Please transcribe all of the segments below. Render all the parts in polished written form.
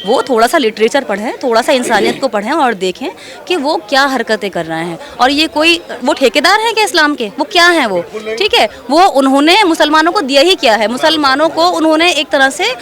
वो थोड़ा सा लिटरेचर पढ़ें, थोड़ा सा इंसानियत को पढ़ें और देखें कि वो क्या हरकतें कर रहे हैं। और ये कोई वो ठेकेदार हैं क्या इस्लाम के? वो क्या हैं वो? ठीक है, वो उन्होंने मुसलमानों को दिया ही क्या है? मुसलमानों को उन्होंने एक तरह से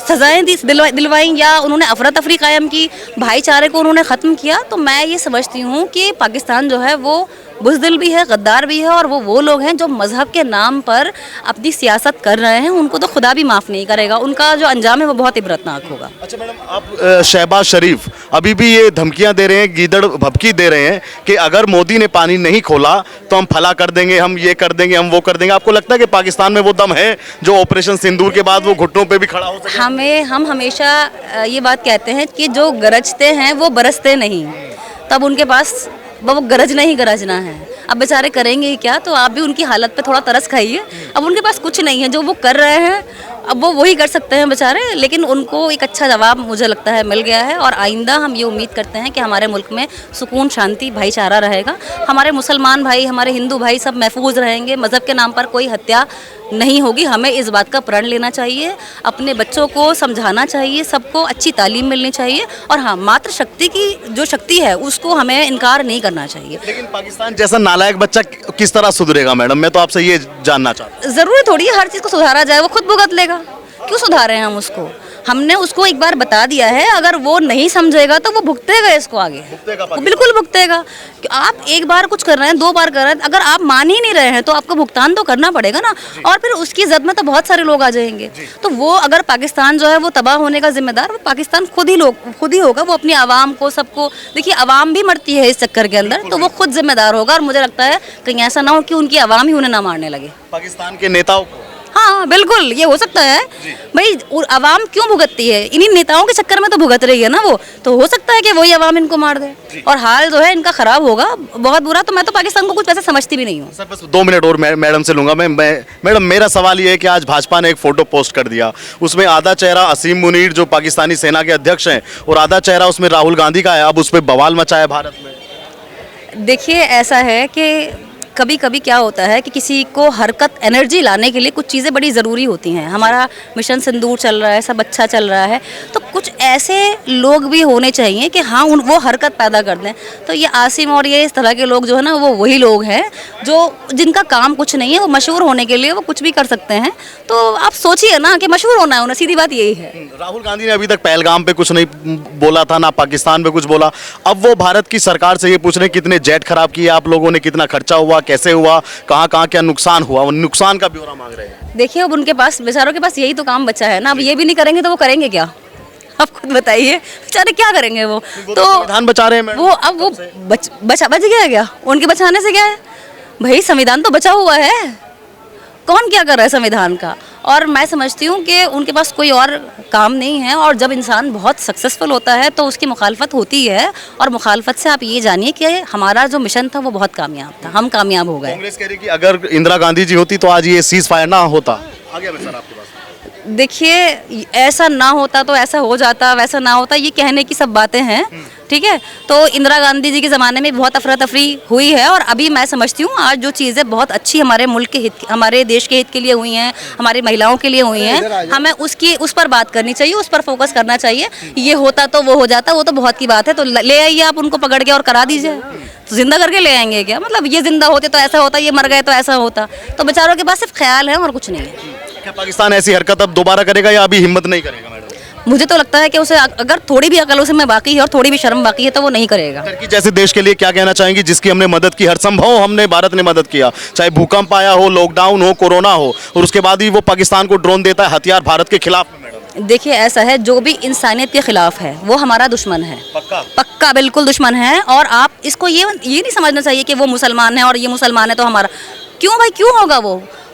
सज़ाएँ दिलवाई या उन्होंने अफरा तफरी कायम की, भाईचारे को उन्होंने ख़त्म किया। तो मैं ये समझती हूँ कि पाकिस्तान जो है वो बुज़दिल भी है, गद्दार भी है, और वो लोग हैं जो मज़हब के नाम पर अपनी सियासत कर रहे हैं, उनको तो खुदा भी माफ़ नहीं करेगा। उनका जो अंजाम है वो बहुत इबरतनाक होगा। अच्छा मैडम, आप शहबाज शरीफ अभी भी ये धमकियां दे रहे हैं, गीदड़ भभकी दे रहे हैं कि अगर मोदी ने पानी नहीं खोला तो हम फला कर देंगे, हम ये कर देंगे, हम वो कर देंगे। आपको लगता है कि पाकिस्तान में वो दम है जो ऑपरेशन सिंदूर के बाद वो घुटनों पे भी खड़ा हो सके? हम हमेशा ये बात कहते हैं कि जो गरजते हैं वो बरसते नहीं, तब उनके पास वो गरजना ही गरजना है। अब बेचारे करेंगे ही क्या? तो आप भी उनकी हालत पे थोड़ा तरस खाइए। अब उनके पास कुछ नहीं है, जो वो कर रहे हैं अब वो वही कर सकते हैं बेचारे, लेकिन उनको एक अच्छा जवाब मुझे लगता है मिल गया है। और आइंदा हम ये उम्मीद करते हैं कि हमारे मुल्क में सुकून, शांति, भाईचारा रहेगा। हमारे मुसलमान भाई, हमारे हिंदू भाई सब महफूज रहेंगे, मज़हब के नाम पर कोई हत्या नहीं होगी। हमें इस बात का प्रण लेना चाहिए, अपने बच्चों को समझाना चाहिए, सबको अच्छी तालीम मिलनी चाहिए। और हाँ, मातृशक्ति की जो शक्ति है उसको हमें इनकार नहीं करना चाहिए। लेकिन पाकिस्तान जैसा नालायक बच्चा किस तरह सुधरेगा मैडम? मैं तो आपसे ये जानना चाहता हूँ। ज़रूरी थोड़ी है हर चीज़ को सुधारा जाए, वो खुद भुगत लेगा। क्यों सुधारें हम उसको? हमने उसको एक बार बता दिया है, अगर वो नहीं समझेगा तो वो भुगतेगा इसको आगे, वो बिल्कुल भुगतेगा। आप एक बार कुछ कर रहे हैं, 2 बार कर रहे हैं, अगर आप मान ही नहीं रहे हैं तो आपको भुगतान तो करना पड़ेगा ना। और फिर उसकी जद में तो बहुत सारे लोग आ जाएंगे। तो वो अगर पाकिस्तान जो है वो तबाह होने का जिम्मेदार वो पाकिस्तान खुद ही होगा। वो अपनी आवाम को, सबको, देखिए आवाम भी मरती है इस चक्कर के अंदर, तो वो खुद जिम्मेदार होगा। और मुझे लगता है कहीं ऐसा ना हो कि उनकी आवाम ही उन्हें ना मारने लगे, पाकिस्तान के नेताओं को। हाँ बिल्कुल, ये हो सकता है भाई। आवाम क्यों भुगतती है? इन्हीं नेताओं के चक्कर में तो भुगत रही है ना वो। तो हो सकता है कि वही आवाम इनको मार दे और हाल जो है इनका खराब होगा बहुत बुरा। तो मैं तो पाकिस्तान को कुछ वैसे समझती भी नहीं हूँ। सर बस 2 मिनट और मैडम से लूंगा मैं। मैडम, मेरा सवाल ये है कि आज भाजपा ने एक फोटो पोस्ट कर दिया, उसमें आधा चेहरा असीम मुनीर जो पाकिस्तानी सेना के अध्यक्ष हैं और आधा चेहरा उसमें राहुल गांधी का है। अब उस पर बवाल मचा है भारत में। देखिए ऐसा है कि कभी कभी क्या होता है कि किसी को हरकत, एनर्जी लाने के लिए कुछ चीज़ें बड़ी ज़रूरी होती हैं। हमारा मिशन सिंदूर चल रहा है, सब अच्छा चल रहा है, तो कुछ ऐसे लोग भी होने चाहिए कि हाँ वो हरकत पैदा कर दें। तो ये आसिम और ये इस तरह के लोग जो है ना, वो वही लोग हैं जो जिनका काम कुछ नहीं है, वो मशहूर होने के लिए वो कुछ भी कर सकते हैं। तो आप सोचिए ना कि मशहूर होना है उन्हें, सीधी बात यही है। राहुल गांधी ने अभी तक पहलगाम पे कुछ नहीं बोला था, ना पाकिस्तान पे कुछ बोला। अब वो भारत की सरकार से ये पूछ रहे हैं कितने जेट खराब किए आप लोगों ने, कितना खर्चा हुआ, कैसे हुआ, कहाँ कहाँ क्या नुकसान हुआ, नुकसान का ब्यौरा मांग रहे हैं। देखिए अब उनके पास, बेचारों के पास यही तो काम बचा है ना। अब ये भी नहीं करेंगे तो वो करेंगे क्या? आप खुद बताइए, बेचारे क्या करेंगे वो? तो संविधान बचा रहे हैं वो, अब वो बच गया है क्या? उनके बचाने से क्या है भाई? संविधान तो बचा हुआ है, कौन क्या कर रहा है संविधान का? और मैं समझती हूँ कि उनके पास कोई और काम नहीं है। और जब इंसान बहुत सक्सेसफुल होता है तो उसकी मुखालफत होती है, और मुखालफत से आप ये जानिए कि हमारा जो मिशन था वो बहुत कामयाब था, हम कामयाब हो गए। कांग्रेस कह रही कि अगर इंदिरा गांधी जी होती तो आज ये सीज फायर ना होता। आगे मैं सर आपके पास। देखिए ऐसा ना होता तो ऐसा हो जाता, वैसा ना होता, ये कहने की सब बातें हैं, ठीक है। तो इंदिरा गांधी जी के ज़माने में बहुत अफरा तफरी हुई है, और अभी मैं समझती हूँ आज जो चीज़ें बहुत अच्छी हमारे मुल्क के हित, हमारे देश के हित के लिए हुई हैं, हमारी महिलाओं के लिए हुई हैं, हमें उस पर बात करनी चाहिए, उस पर फोकस करना चाहिए। ये होता तो वो हो जाता, वो तो बहुत की बात है। तो ले आइए आप उनको पकड़ के और करा दीजिए। तो जिंदा करके ले आएंगे क्या? मतलब ये जिंदा होते तो ऐसा होता, ये मर गए तो ऐसा होता। तो बेचारों के पास सिर्फ ख्याल है और कुछ नहीं है। क्या पाकिस्तान ऐसी हरकत अब दोबारा करेगा या अभी हिम्मत नहीं करेगा मैडम? मुझे तो लगता है कि उसे अगर थोड़ी भी अकल उसे में बाकी है और थोड़ी भी शर्म बाकी है तो वो नहीं करेगा। टर्की जैसे देश के लिए क्या कहना चाहेंगी जिसकी हमने मदद की, हर संभव हमने, भारत ने मदद किया, चाहे भूकंप आया हो, लॉकडाउन हो, कोरोना हो, और उसके बाद भी वो पाकिस्तान को ड्रोन देता है, हथियार भारत के खिलाफ में मैडम? देखिए ऐसा है, जो भी इंसानियत के खिलाफ है वो हमारा दुश्मन है, पक्का बिल्कुल दुश्मन है। और आप इसको ये नहीं समझना चाहिए कि वो मुसलमान है और ये मुसलमान है तो हमारा। क्यों भाई, क्यों होगा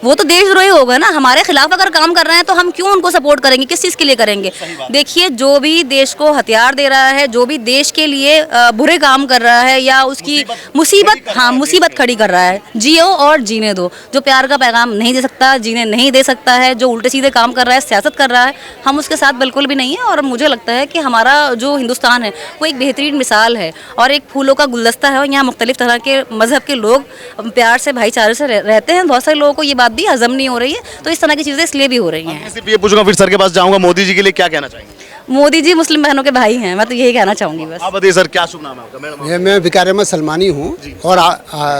वो तो देशद्रोही होगा ना। हमारे खिलाफ अगर काम कर रहे हैं तो हम क्यों उनको सपोर्ट करेंगे? किस चीज़ के लिए करेंगे? देखिए जो भी देश को हथियार दे रहा है, जो भी देश के लिए बुरे काम कर रहा है या उसकी मुसीबत खड़ी कर रहा है, जियो और जीने दो। जो प्यार का पैगाम नहीं दे सकता, जीने नहीं दे सकता है, जो उल्टे सीधे काम कर रहा है, सियासत कर रहा है, हम उसके साथ बिल्कुल भी नहीं है। और मुझे लगता है कि हमारा जो हिंदुस्तान है वो एक बेहतरीन मिसाल है और एक फूलों का गुलदस्ता है। और यहाँ मुख्तलिफ तरह के मज़हब के लोग प्यार से, भाईचारे से रहते हैं। बहुत सारे लोगों को ये बात बाद भी हजम नहीं हो रही है, तो इस तरह की चीज़ें इसलिए भी हो रही हैं। मैं सिर्फ ये पूछूंगा, फिर सर के पास जाऊंगा, मोदी जी के लिए क्या कहना चाहेंगे? मोदी जी मुस्लिम बहनों के भाई हैं, मैं तो यही कहना चाहूँगी बस। आप बताइए सर, क्या शुभ नाम है आपका? मैडम, मैं विकार अहमद सलमानी हूँ और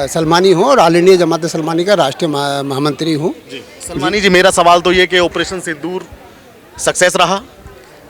सलमानी हूँ और ऑल इंडिया जमात सलमानी का राष्ट्रीय महामंत्री हूँ। सलमानी जी, मेरा सवाल तो ये कि ऑपरेशन सिंदूर सक्सेस रहा?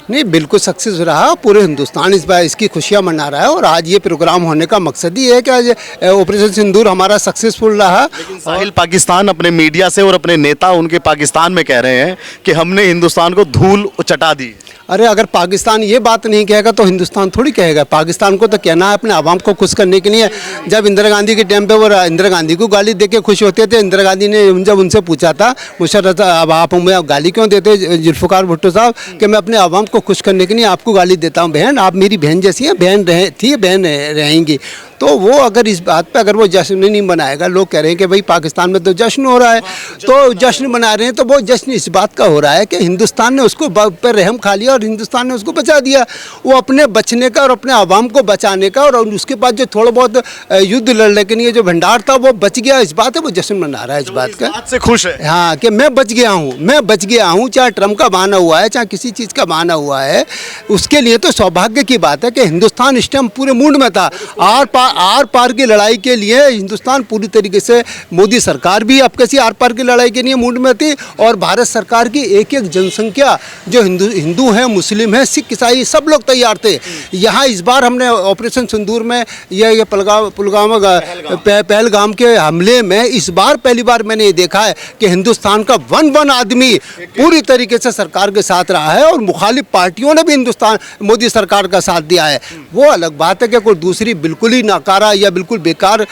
नहीं, बिल्कुल सक्सेस रहा। पूरे हिंदुस्तान इस बार इसकी खुशियाँ मना रहा है और आज ये प्रोग्राम होने का मकसद ही है कि आज ऑपरेशन सिंदूर हमारा सक्सेसफुल रहा। लेकिन साहिल, पाकिस्तान अपने मीडिया से और अपने नेता उनके पाकिस्तान में कह रहे हैं कि हमने हिंदुस्तान को धूल चटा दी। अरे अगर पाकिस्तान ये बात नहीं कहेगा तो हिंदुस्तान थोड़ी कहेगा। पाकिस्तान को तो कहना है अपने आवाम को खुश करने के लिए। जब इंदिरा गांधी के टाइम पे वो इंदिरा गांधी को गाली दे के खुश होते थे। इंदिरा गांधी ने जब उनसे पूछा था, मुशर्रफ अब आप हमें गाली क्यों देते जुल्फ़िकार भुट्टो साहब, कि मैं अपने आवाम को खुश करने के लिए आपको गाली देता हूँ। बहन, आप मेरी बहन जैसी हैं, बहन थी, बहन रहेंगी। तो वो अगर इस बात पे अगर वो जश्न नहीं मनाएगा, लोग कह रहे हैं कि भाई पाकिस्तान में तो जश्न हो रहा है, तो जश्न मना रहे हैं, तो वो जश्न इस बात का हो रहा है कि हिंदुस्तान ने उसको पर रहम खा लिया और हिंदुस्तान ने उसको बचा दिया। वो अपने बचने का और अपने आवाम को बचाने का और उसके बाद जो थोड़ा बहुत युद्ध लड़ने के लिए जो भंडार था वो बच गया, इस बात है वो जश्न मना रहा है इस बात का। से खुश है हाँ, कि मैं बच गया हूँ, मैं बच गया हूँ। चाहे ट्रम्प का बहाना हुआ है, चाहे किसी चीज़ का बहाना हुआ है, उसके लिए तो सौभाग्य की बात है कि हिंदुस्तान इस टाइम पूरे मूड में था। आर पार की लड़ाई के लिए हिंदुस्तान पूरी तरीके से, मोदी सरकार भी अब कैसी आर पार की लड़ाई के लिए मूड में थी और भारत सरकार की एक एक जनसंख्या जो हिंदू हैं, मुस्लिम हैं, सिख ईसाई, सब लोग तैयार थे। यहाँ इस बार हमने ऑपरेशन सिंदूर में ये पहलगाम के हमले में इस बार पहली बार मैंने ये देखा है कि हिंदुस्तान का वन आदमी पूरी तरीके से सरकार के साथ रहा है और मुखालिफ पार्टियों ने भी हिंदुस्तान मोदी सरकार का साथ दिया है। वो अलग बात है कि कोई दूसरी बिल्कुल ही नाकारा या बिल्कुल बेकार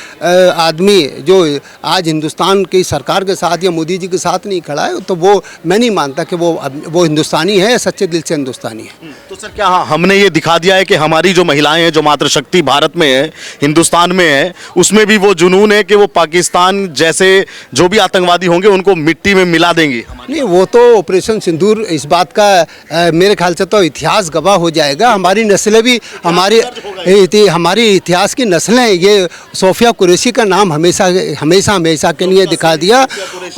आदमी जो आज हिंदुस्तान की सरकार के साथ या मोदी जी के साथ नहीं खड़ा है, तो वो मैं नहीं मानता कि वो हिंदुस्तानी है, सच्चे दिल से हिंदुस्तानी है। तो सर, क्या हमने ये दिखा दिया है कि हमारी जो महिलाएं हैं, जो मातृशक्ति भारत में है, हिंदुस्तान में है, उसमें भी वो जुनून है कि वो पाकिस्तान जैसे जो भी आतंकवादी होंगे उनको मिट्टी में मिला देंगी? नहीं, वो तो ऑपरेशन सिंदूर इस बात का मेरे ख्याल से तो इतिहास गवाह हो जाएगा। हमारी नस्लें भी हमारी इतिहास की नस्लें, ये सोफिया कुरैशी का नाम हमेशा के लिए दिखा दिया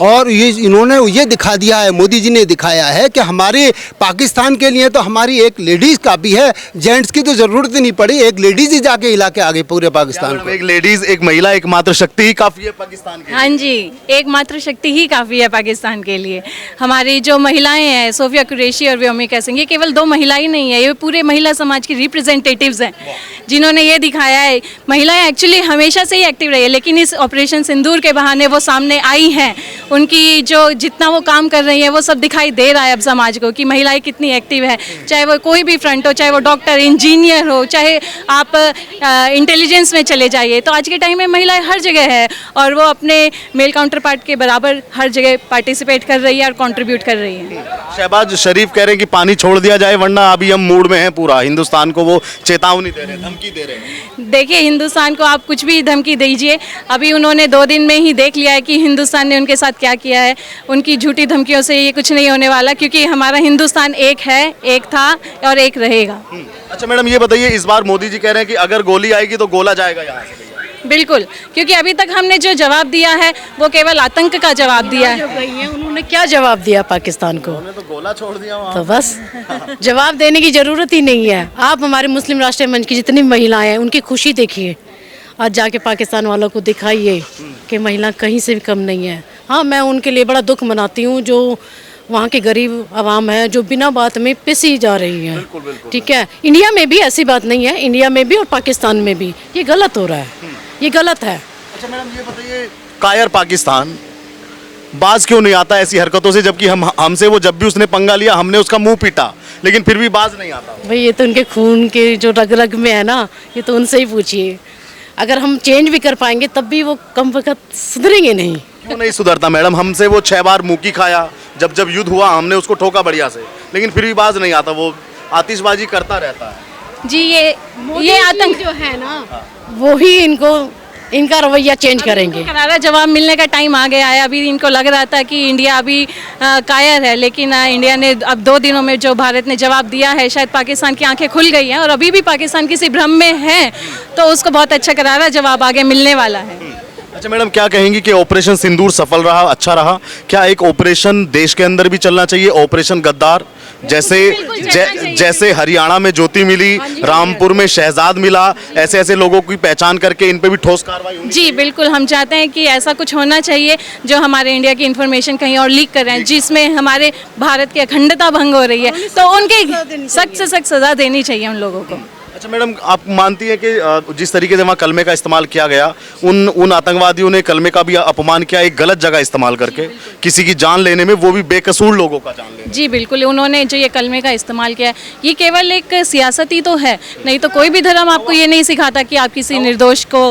और ये इन्होंने ये दिखा दिया है, मोदी जी ने दिखाया है कि हमारे पाकिस्तान के लिए तो हमारी एक लेडीज़ काफ़ी है, जेंट्स की तो ज़रूरत ही नहीं पड़ी। एक लेडीज़ ही जाके हिला के आगे पूरे पाकिस्तान को। एक लेडीज़, एक महिला, एक मातृशक्ति ही काफ़ी है पाकिस्तान के लिए। हाँ जी, एक मातृशक्ति ही काफ़ी है पाकिस्तान के लिए। हमारी जो महिलाएं हैं, सोफिया कुरैशी और व्योमिका सिंह, ये केवल दो महिलाएं नहीं है, ये पूरे महिला समाज की रिप्रेजेंटेटिव्स हैं जिन्होंने ये दिखाया है। महिलाएं एक्चुअली हमेशा से ही एक्टिव रही है, लेकिन इस ऑपरेशन सिंदूर के बहाने वो सामने आई हैं। उनकी जो जितना वो काम कर रही है वो सब दिखाई दे रहा है अब समाज को कि महिलाएं कितनी एक्टिव है। चाहे वो कोई भी फ्रंट हो, चाहे वो डॉक्टर, इंजीनियर हो, चाहे आप इंटेलिजेंस में चले जाइए, तो आज के टाइम में महिलाएं हर जगह है और वो अपने मेल काउंटर पार्ट के बराबर हर जगह पार्टिसिपेट कर रही है और कंट्रीब्यूट कर रही है। शहबाज शरीफ कह रहे हैं कि पानी छोड़ दिया जाए वरना अभी हम मूड में हैं पूरा। हिंदुस्तान को वो चेतावनी दे रहे हैं, धमकी दे रहे हैं। देखिए, हिंदुस्तान को आप कुछ भी धमकी दीजिए, अभी उन्होंने 2 दिन में ही देख लिया है कि हिंदुस्तान ने उनके साथ क्या किया है। उनकी झूठी धमकियों से ये कुछ नहीं होने वाला, क्योंकि हमारा हिंदुस्तान एक है, एक था और एक रहेगा। अच्छा मैडम, ये बताइए, इस बार मोदी जी कह रहे हैं कि अगर गोली आएगी तो गोला जाएगा यहाँ से। बिल्कुल, क्योंकि अभी तक हमने जो जवाब दिया है वो केवल आतंक का जवाब दिया है। उन्होंने क्या जवाब दिया पाकिस्तान को? उन्होंने तो गोला छोड़ दिया वहाँ। तो बस जवाब देने की जरूरत ही नहीं है। आप हमारे मुस्लिम राष्ट्रीय मंच की जितनी महिलाएं हैं उनकी खुशी देखिए, आज जाके पाकिस्तान वालों को दिखाइए कि महिला कहीं से भी कम नहीं है। हाँ, मैं उनके लिए बड़ा दुख मनाती हूँ जो वहाँ के गरीब आवाम है जो बिना बात में पिसी जा रही है। ठीक है, इंडिया में भी ऐसी बात नहीं है, इंडिया में भी और पाकिस्तान में भी ये गलत हो रहा है, ये गलत है। अच्छा मैडम, ये बताइए, कायर पाकिस्तान बाज क्यों नहीं आता ऐसी हरकतों से, जबकि हमसे वो जब भी उसने पंगा लिया हमने उसका मुंह पीटा, लेकिन फिर भी बाज नहीं आता? भाई ये तो उनके खून के जो रग रग में है ना, ये तो उनसे ही पूछिए। अगर हम चेंज भी कर पाएंगे तब भी वो कम वक्त सुधरेंगे नहीं। क्यों नहीं सुधरता मैडम? हमसे वो 6 बार मुकी खाया, जब जब युद्ध हुआ हमने उसको ठोका बढ़िया से, लेकिन फिर भी बाज नहीं आता, वो आतिशबाजी करता रहता है। जी, ये आतंक जो है ना वो ही इनका रवैया चेंज करेंगे। करारा जवाब मिलने का टाइम आ गया है। अभी इनको लग रहा था कि इंडिया अभी कायर है, लेकिन इंडिया ने अब 2 दिनों में जो भारत ने जवाब दिया है, शायद पाकिस्तान की आंखें खुल गई हैं और अभी भी पाकिस्तान किसी भ्रम में है, तो उसको बहुत अच्छा करारा जवाब आगे मिलने वाला है। अच्छा मैडम, क्या कहेंगी कि ऑपरेशन सिंदूर सफल रहा, अच्छा रहा? क्या एक ऑपरेशन देश के अंदर भी चलना चाहिए, ऑपरेशन गद्दार, जैसे हरियाणा में ज्योति मिली, रामपुर में शहजाद मिला, ऐसे ऐसे लोगों की पहचान करके इन पे भी ठोस कार्रवाई होनी जी बिल्कुल, हम चाहते हैं कि ऐसा कुछ होना चाहिए जो हमारे इंडिया की इंफॉर्मेशन कहीं और लीक कर रहे हैं, जिसमें हमारे भारत की अखंडता भंग हो रही है, तो उनके सख्त से सख्त सजा देनी चाहिए उन लोगों को। अच्छा मैडम, आप मानती हैं कि जिस तरीके से वहाँ कलमे का इस्तेमाल किया गया, उन आतंकवादियों ने कलमे का भी अपमान किया, एक गलत जगह इस्तेमाल करके किसी की जान लेने में, वो भी बेकसूर लोगों का जान लेने। जी बिल्कुल, उन्होंने जो ये कलमे का इस्तेमाल किया है, ये केवल एक सियासत ही तो है, नहीं तो कोई भी धर्म आपको ये नहीं सिखाता कि आप किसी निर्दोष को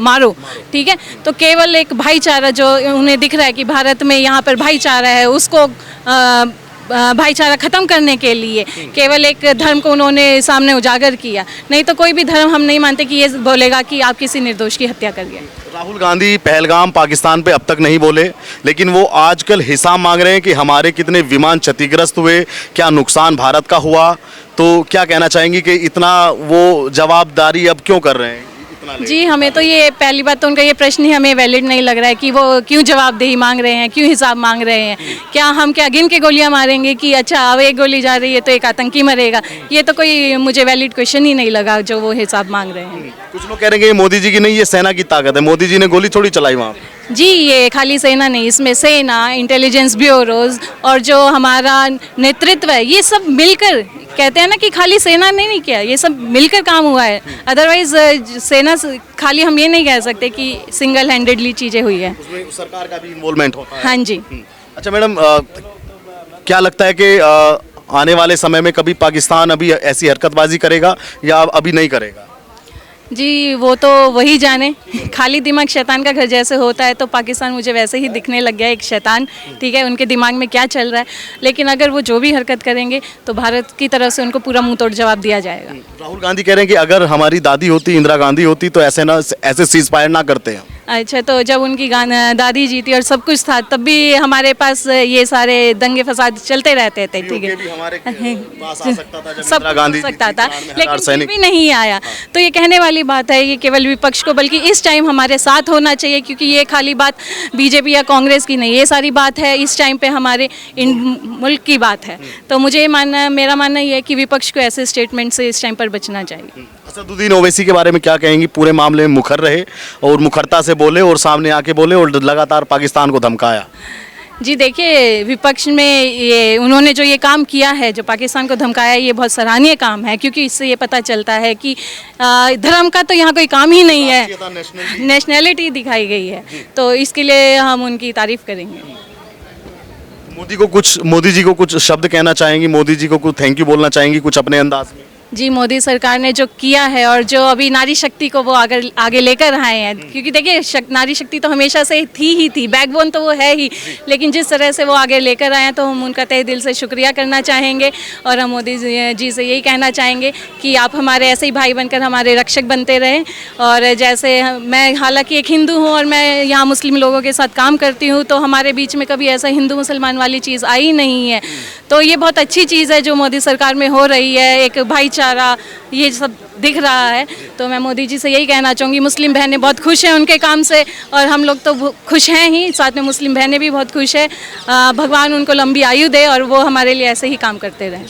मारो, ठीक है। तो केवल एक भाईचारा जो उन्हें दिख रहा है कि भारत में यहाँ पर भाईचारा है, उसको भाईचारा खत्म करने के लिए केवल एक धर्म को उन्होंने सामने उजागर किया, नहीं तो कोई भी धर्म हम नहीं मानते कि ये बोलेगा कि आप किसी निर्दोष की हत्या करिए। राहुल गांधी पहलगाम पाकिस्तान पे अब तक नहीं बोले, लेकिन वो आजकल हिसाब मांग रहे हैं कि हमारे कितने विमान क्षतिग्रस्त हुए, क्या नुकसान भारत का हुआ। तो क्या कहना चाहेंगी कि इतना वो जवाबदारी अब क्यों कर रहे हैं? जी, हमें तो ये पहली बात तो उनका ये प्रश्न ही हमें वैलिड नहीं लग रहा है कि वो क्यों जवाबदेही मांग रहे हैं, क्यों हिसाब मांग रहे हैं। क्या हम क्या गिन के गोलियां मारेंगे कि अच्छा अब एक गोली जा रही है तो एक आतंकी मरेगा? ये तो कोई मुझे वैलिड क्वेश्चन ही नहीं लगा जो वो हिसाब मांग रहे हैं। कुछ लोग कह रहे हैं कि ये मोदी जी की नहीं, ये सेना की ताकत है, मोदी जी ने गोली थोड़ी चलाई वहाँ। जी, ये खाली सेना नहीं, इसमें सेना, इंटेलिजेंस ब्यूरोज और जो हमारा नेतृत्व है, ये सब मिलकर, कहते हैं ना कि खाली सेना ने नहीं किया, ये सब मिलकर काम हुआ है। अदरवाइज सेना खाली हम ये नहीं कह सकते कि सिंगल हैंडेडली चीज़ें हुई है, उसमें सरकार का भी इन्वॉल्वमेंट होता है। हाँ जी। अच्छा मैडम, क्या लगता है कि आने वाले समय में कभी पाकिस्तान अभी ऐसी हरकतबाजी करेगा या अभी नहीं करेगा? जी, वो तो वही जाने, खाली दिमाग शैतान का घर जैसे होता है, तो पाकिस्तान मुझे वैसे ही दिखने लग गया एक शैतान, ठीक है। उनके दिमाग में क्या चल रहा है, लेकिन अगर वो जो भी हरकत करेंगे तो भारत की तरफ से उनको पूरा मुंह तोड़ जवाब दिया जाएगा। राहुल गांधी कह रहे हैं कि अगर हमारी दादी होती, इंदिरा गांधी होती, तो ऐसे सीज फायर ना करते हैं। अच्छा, तो जब उनकी दादी जी थी और सब कुछ था, तब भी हमारे पास ये सारे दंगे फसाद चलते रहते थे, ठीक है। सब हो सकता था, लेकिन फिर भी नहीं आया। तो ये कहने वाली बात है, ये केवल विपक्ष को बल्कि इस टाइम हमारे साथ होना चाहिए, क्योंकि ये खाली बात बीजेपी या कांग्रेस की नहीं, ये सारी बात है इस टाइम पे हमारे मुल्क की बात है। तो मुझे मेरा मानना ये है कि विपक्ष को ऐसे स्टेटमेंट से इस टाइम पर बचना चाहिए। असदुद्दीन ओवैसी के बारे में क्या कहेंगी? पूरे मामले में मुखर रहे और मुखरता से बोले और सामने आके बोले और लगातार पाकिस्तान को धमकाया। जी देखिए, विपक्ष में ये उन्होंने जो ये काम किया है, जो पाकिस्तान को धमकाया, ये बहुत सराहनीय काम है, क्योंकि इससे ये पता चलता है कि धर्म का तो यहाँ कोई काम ही नहीं है, नेशनैलिटी दिखाई गई है। तो इसके लिए हम उनकी तारीफ करेंगे। मोदी जी को कुछ शब्द कहना चाहेंगी? मोदी जी को कुछ थैंक यू बोलना चाहेंगी कुछ अपने अंदाज में? जी, मोदी सरकार ने जो किया है और जो अभी नारी शक्ति को वो आगे लेकर आए हैं, क्योंकि देखिए नारी शक्ति तो हमेशा से थी, बैकबोन तो वो है ही, लेकिन जिस तरह से वो आगे लेकर आए हैं तो हम उनका तहे दिल से शुक्रिया करना चाहेंगे। और हम मोदी जी से यही कहना चाहेंगे कि आप हमारे ऐसे ही भाई बनकर हमारे रक्षक बनते रहें। और जैसे मैं हालांकि एक हिंदू हूँ और मैं यहाँ मुस्लिम लोगों के साथ काम करती हूँ, तो हमारे बीच में कभी ऐसा हिंदू मुसलमान वाली चीज़ आई नहीं है। तो ये बहुत अच्छी चीज़ है जो मोदी सरकार में हो रही है, एक भाईचारा ये सब दिख रहा है। तो मैं मोदी जी से यही कहना चाहूँगी, मुस्लिम बहनें बहुत खुश हैं उनके काम से, और हम लोग तो खुश हैं ही, साथ में मुस्लिम बहनें भी बहुत खुश हैं। भगवान उनको लंबी आयु दे और वो हमारे लिए ऐसे ही काम करते रहें।